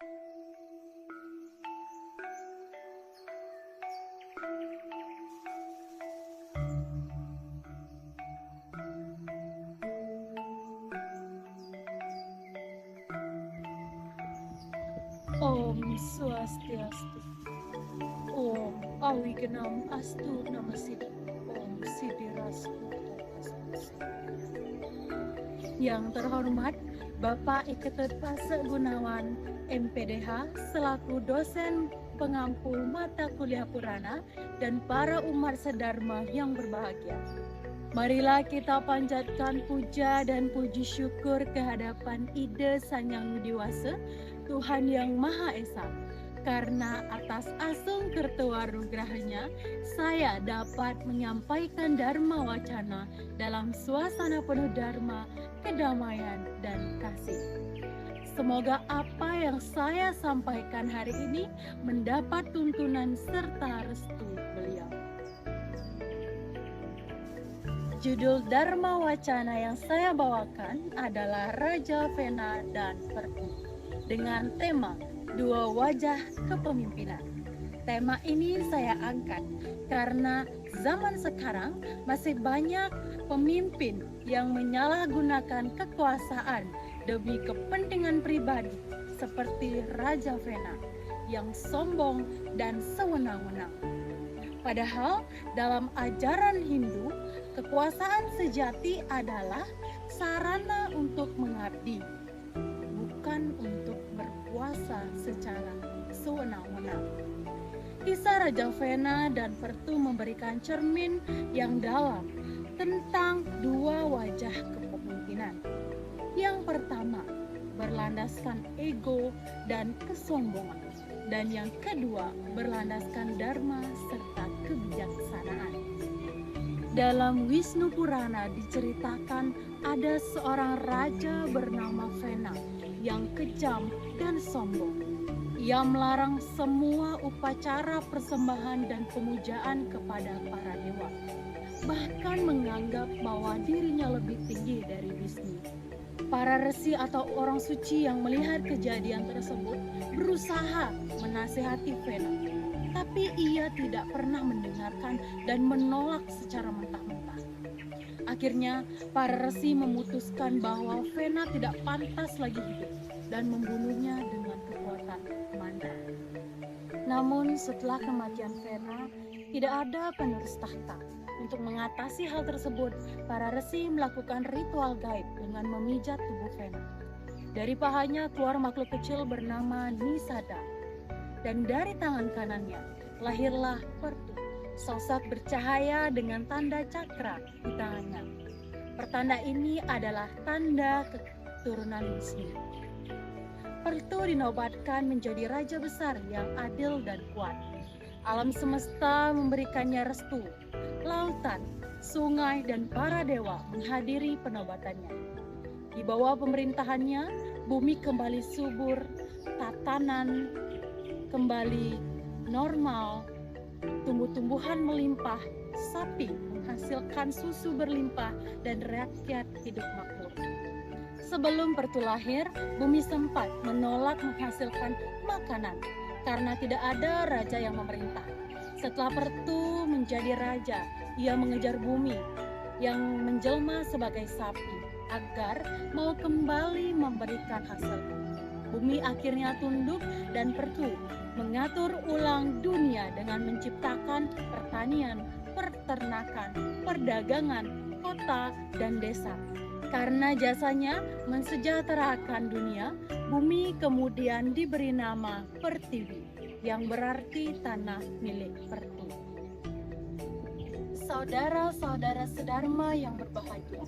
Om Swastiastu. Om Awigenam Astu Namasid. Om Sidirastu. Yang terhormat Bapak Iketut Pase Gunawan MPDH selaku dosen pengampu mata kuliah Purana dan para umat sedharma yang berbahagia. Marilah kita panjatkan puja dan puji syukur kehadapan Ida Sang Yang Widiwasa, Tuhan Yang Maha Esa. Karena atas asung kertawanugrahanya, saya dapat menyampaikan Dharma Wacana dalam suasana penuh Dharma, kedamaian, dan kasih. Semoga apa yang saya sampaikan hari ini mendapat tuntunan serta restu beliau. Judul Dharma Wacana yang saya bawakan adalah Raja Vena dan Pertu dengan tema Dua Wajah Kepemimpinan. Tema ini saya angkat karena zaman sekarang masih banyak pemimpin yang menyalahgunakan kekuasaan demi kepentingan pribadi seperti Raja Vena yang sombong dan sewenang-wenang. Padahal dalam ajaran Hindu, kekuasaan sejati adalah sarana untuk mengabdi, bukan untuk berkuasa secara sewenang-wenang. Kisah Raja Vena dan Pertu memberikan cermin yang dalam tentang dua wajah kepemimpinan. Yang pertama, berlandaskan ego dan kesombongan. Dan yang kedua, berlandaskan dharma serta kebijaksanaan. Dalam Wisnu Purana diceritakan ada seorang raja bernama Vena yang kejam dan sombong. Ia melarang semua upacara persembahan dan pemujaan kepada para dewa. Bahkan menganggap bahwa dirinya lebih tinggi dari Wisnu. Para resi atau orang suci yang melihat kejadian tersebut berusaha menasihati Vena, tapi ia tidak pernah mendengarkan dan menolak secara mentah-mentah. Akhirnya, para resi memutuskan bahwa Vena tidak pantas lagi hidup dan membunuhnya dengan kekuatan mantra. Namun, setelah kematian Vena, tidak ada penerus tahta. Untuk mengatasi hal tersebut, para resi melakukan ritual gaib dengan memijat tubuh Vena. Dari pahanya keluar makhluk kecil bernama Nisada. Dan dari tangan kanannya lahirlah Pertu, sosok bercahaya dengan tanda cakra di tangannya. Pertanda ini adalah tanda keturunan Wisnu. Pertu dinobatkan menjadi raja besar yang adil dan kuat. Alam semesta memberikannya restu. Lautan, sungai, dan para dewa menghadiri penobatannya. Di bawah pemerintahannya, bumi kembali subur, tatanan kembali normal, tumbuh-tumbuhan melimpah, sapi menghasilkan susu berlimpah, dan rakyat hidup makmur. Sebelum Pertu lahir, bumi sempat menolak menghasilkan makanan karena tidak ada raja yang memerintah. Setelah Pertu menjadi raja, ia mengejar bumi yang menjelma sebagai sapi agar mau kembali memberikan hasil. Bumi akhirnya tunduk dan Pertu mengatur ulang dunia dengan menciptakan pertanian, peternakan, perdagangan, kota, dan desa. Karena jasanya mensejahterakan dunia, bumi kemudian diberi nama Pertiwi, yang berarti tanah milik Pertu. Saudara-saudara sedharma yang berbahagia,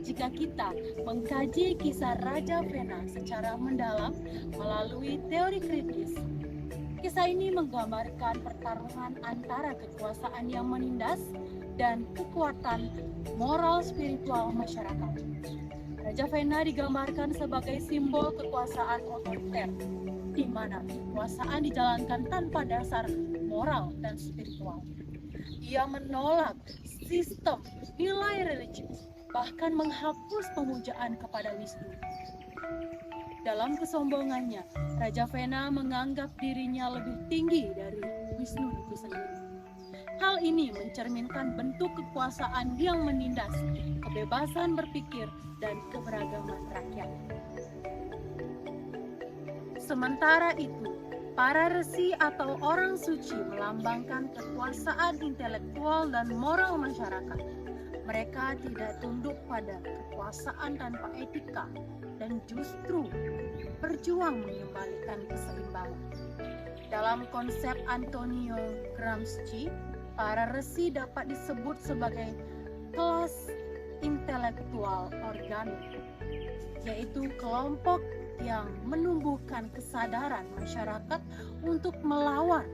jika kita mengkaji kisah Raja Vena secara mendalam melalui teori kritis, kisah ini menggambarkan pertarungan antara kekuasaan yang menindas dan kekuatan moral spiritual masyarakat. Raja Vena digambarkan sebagai simbol kekuasaan otoriter, di mana kekuasaan dijalankan tanpa dasar moral dan spiritual. Ia menolak sistem nilai religius, bahkan menghapus pemujaan kepada Wisnu. Dalam kesombongannya, Raja Vena menganggap dirinya lebih tinggi dari Wisnu itu sendiri. Hal ini mencerminkan bentuk kekuasaan yang menindas kebebasan berpikir dan keberagaman rakyat. Sementara itu, para resi atau orang suci melambangkan kekuasaan intelektual dan moral masyarakat. Mereka tidak tunduk pada kekuasaan tanpa etika dan justru berjuang mengembalikan keseimbangan. Dalam konsep Antonio Gramsci, para resi dapat disebut sebagai kelas intelektual organik, yaitu kelompok yang menumbuhkan kesadaran masyarakat untuk melawan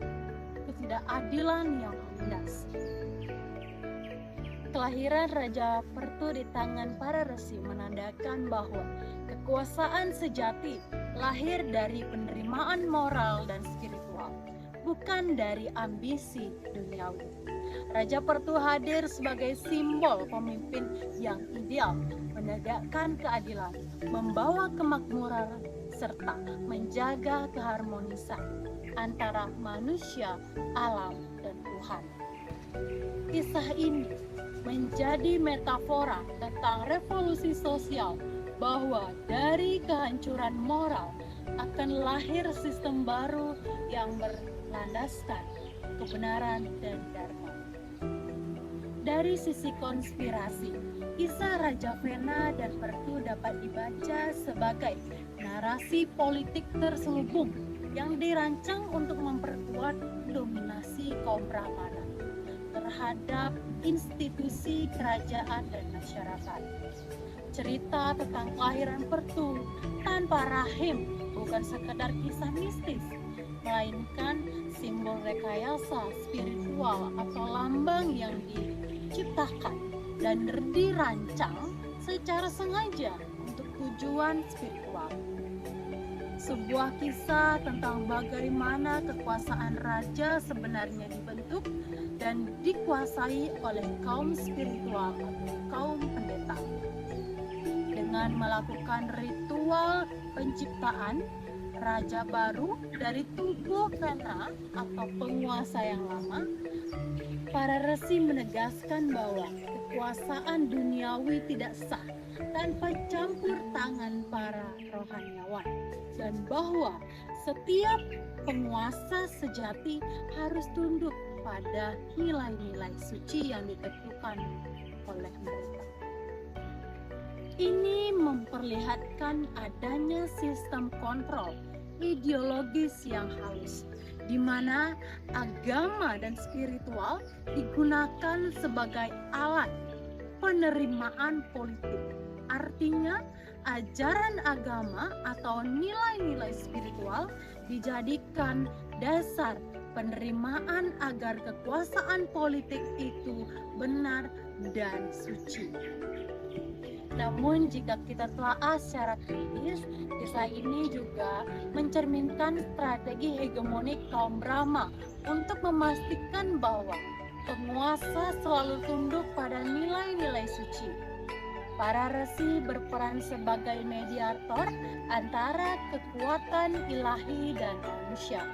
ketidakadilan yang menindas. Kelahiran Raja Pertu di tangan para resi menandakan bahwa kekuasaan sejati lahir dari penerimaan moral dan spiritual, bukan dari ambisi duniawi. Raja Pertu hadir sebagai simbol pemimpin yang ideal, menegakkan keadilan, membawa kemakmuran, serta menjaga keharmonisan antara manusia, alam, dan Tuhan. Kisah ini menjadi metafora tentang revolusi sosial, bahwa dari kehancuran moral akan lahir sistem baru yang berlandaskan kebenaran dan dharma. Dari sisi konspirasi, kisah Raja Vena dan Pertu dapat dibaca sebagai narasi politik terselubung yang dirancang untuk memperkuat dominasi kaum Brahmana terhadap institusi kerajaan dan masyarakat. Cerita tentang kelahiran Pertu tanpa rahim bukan sekedar kisah mistis, melainkan simbol rekayasa spiritual atau lambang yang diciptakan dan dirancang secara sengaja untuk tujuan spiritual. Sebuah kisah tentang bagaimana kekuasaan raja sebenarnya dibentuk dan dikuasai oleh kaum spiritual atau kaum pendeta. Dengan melakukan ritual penciptaan raja baru dari tubuh Vena atau penguasa yang lama, para resi menegaskan bahwa kekuasaan duniawi tidak sah tanpa campur tangan para rohaniawan, dan bahwa setiap penguasa sejati harus tunduk pada nilai-nilai suci yang ditentukan oleh mereka. Ini memperlihatkan adanya sistem kontrol ideologis yang halus, di mana agama dan spiritual digunakan sebagai alat penerimaan politik. Artinya, ajaran agama atau nilai-nilai spiritual dijadikan dasar penerimaan agar kekuasaan politik itu benar dan suci. Namun jika kita telah secara kritis, kisah ini juga mencerminkan strategi hegemonik kaum Brahma untuk memastikan bahwa penguasa selalu tunduk pada nilai-nilai suci. Para resi berperan sebagai mediator antara kekuatan ilahi dan manusia.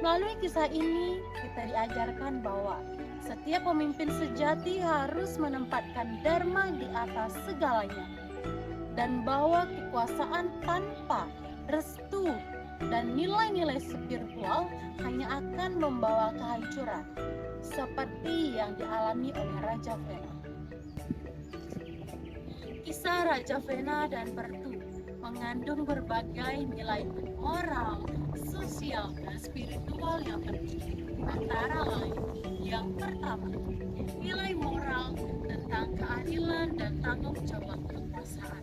Melalui kisah ini, kita diajarkan bahwa setiap pemimpin sejati harus menempatkan dharma di atas segalanya, dan bahwa kekuasaan tanpa restu dan nilai-nilai spiritual hanya akan membawa kehancuran, seperti yang dialami oleh Raja Vena. Kisah Raja Vena dan Pertu mengandung berbagai nilai moral, sosial, dan spiritual yang penting. Antara lain, yang pertama, nilai moral tentang keadilan dan tanggung jawab kekuasaan.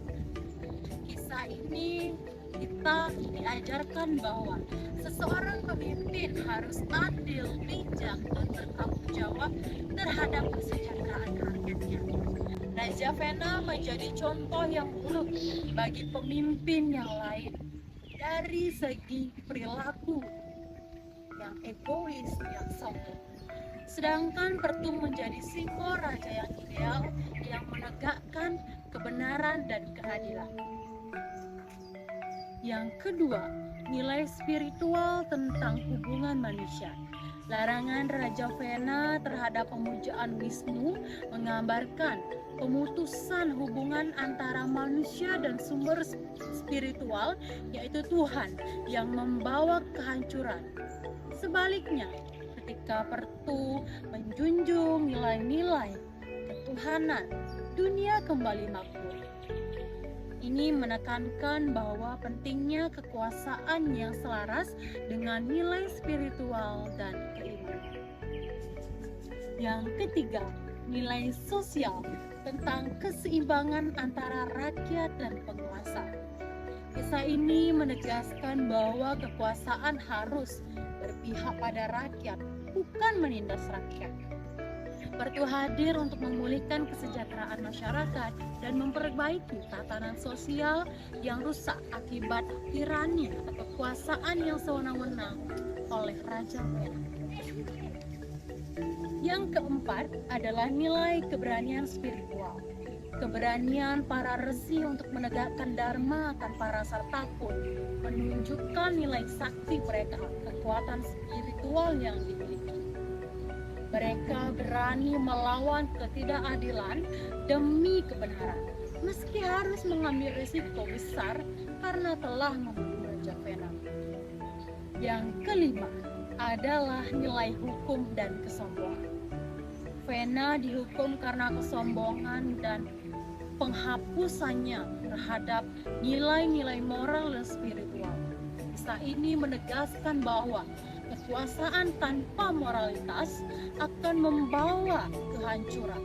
Kisah ini kita diajarkan bahwa seseorang pemimpin harus adil, bijak, dan bertanggung jawab terhadap kesejahteraan rakyatnya. Raja Vena menjadi contoh yang buruk bagi pemimpin yang lain dari segi perilaku yang egois, yang sombong. Sedangkan Pertu menjadi simbol raja yang ideal yang menegakkan kebenaran dan keadilan. Yang kedua, nilai spiritual tentang hubungan manusia. Larangan Raja Vena terhadap pemujaan Wisnu menggambarkan pemutusan hubungan antara manusia dan sumber spiritual, yaitu Tuhan, yang membawa kehancuran. Sebaliknya, ketika Pertu menjunjung nilai-nilai ketuhanan, dunia kembali makmur. Ini menekankan bahwa pentingnya kekuasaan yang selaras dengan nilai spiritual dan keimanan. Yang ketiga, nilai sosial tentang keseimbangan antara rakyat dan penguasa. Kisah ini menegaskan bahwa kekuasaan harus berpihak pada rakyat, bukan menindas rakyat. Pertu hadir untuk memulihkan kesejahteraan masyarakat dan memperbaiki tatanan sosial yang rusak akibat tirani atau kekuasaan yang sewenang-wenang oleh Raja Vena. Yang keempat adalah nilai keberanian spiritual. Keberanian para resi untuk menegakkan dharma tanpa rasa takut menunjukkan nilai sakti mereka, kekuatan spiritual yang dimiliki. Mereka berani melawan ketidakadilan demi kebenaran, meski harus mengambil risiko besar karena telah membunuh Raja Vena. Yang kelima adalah nilai hukum dan kesombongan. Vena dihukum karena kesombongan dan penghapusannya terhadap nilai-nilai moral dan spiritual. Kisah ini menegaskan bahwa kekuasaan tanpa moralitas akan membawa kehancuran,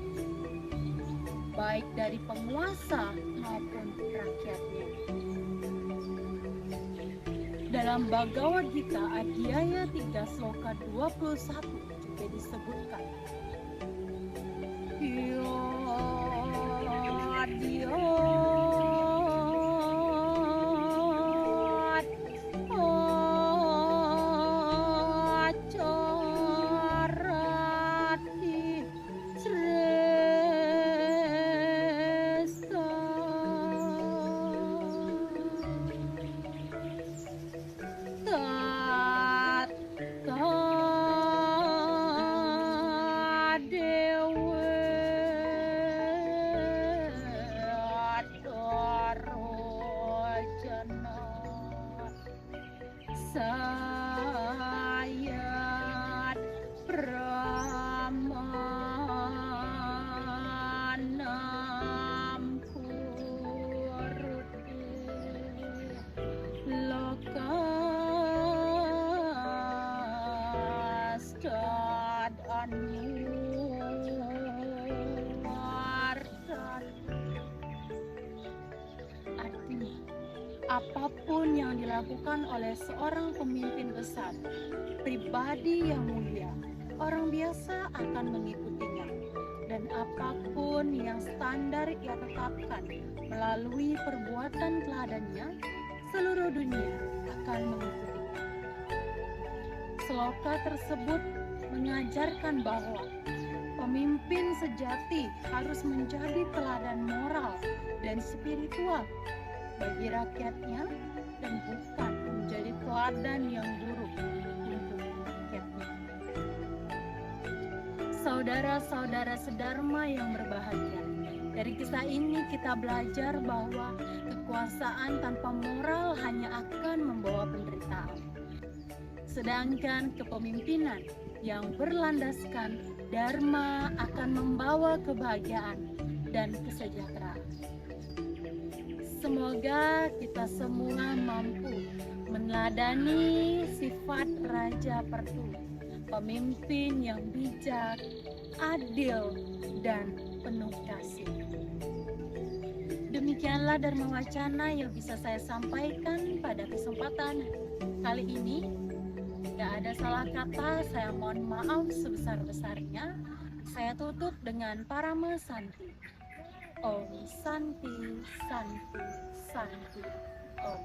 baik dari penguasa maupun rakyatnya. Dalam Bhagavad Gita Adhyaya 3 Sloka 21 juga disebutkan, Sayat Pramanam Kuruti Lokastad Anuartan. Artinya, apapun yang dilakukan oleh seorang pemimpin besar, pribadi yang mulia, orang biasa akan mengikutinya. Dan apapun yang standar ia tetapkan melalui perbuatan teladannya, seluruh dunia akan mengikutinya. Sloka tersebut mengajarkan bahwa pemimpin sejati harus menjadi teladan moral dan spiritual bagi rakyatnya dan bukan menjadi teladan yang buruk untuk rakyatnya. Saudara-saudara sedharma yang berbahagia, dari kisah ini kita belajar bahwa kekuasaan tanpa moral hanya akan membawa penderitaan. Sedangkan kepemimpinan yang berlandaskan dharma akan membawa kebahagiaan dan kesejahteraan. Semoga kita semua mampu meneladani sifat Raja Pertu, pemimpin yang bijak, adil, dan penuh kasih. Demikianlah Dharma Wacana yang bisa saya sampaikan pada kesempatan kali ini. Jika ada salah kata, saya mohon maaf sebesar-besarnya. Saya tutup dengan Parama Santi. Om Santi, Santi, Santi, Om.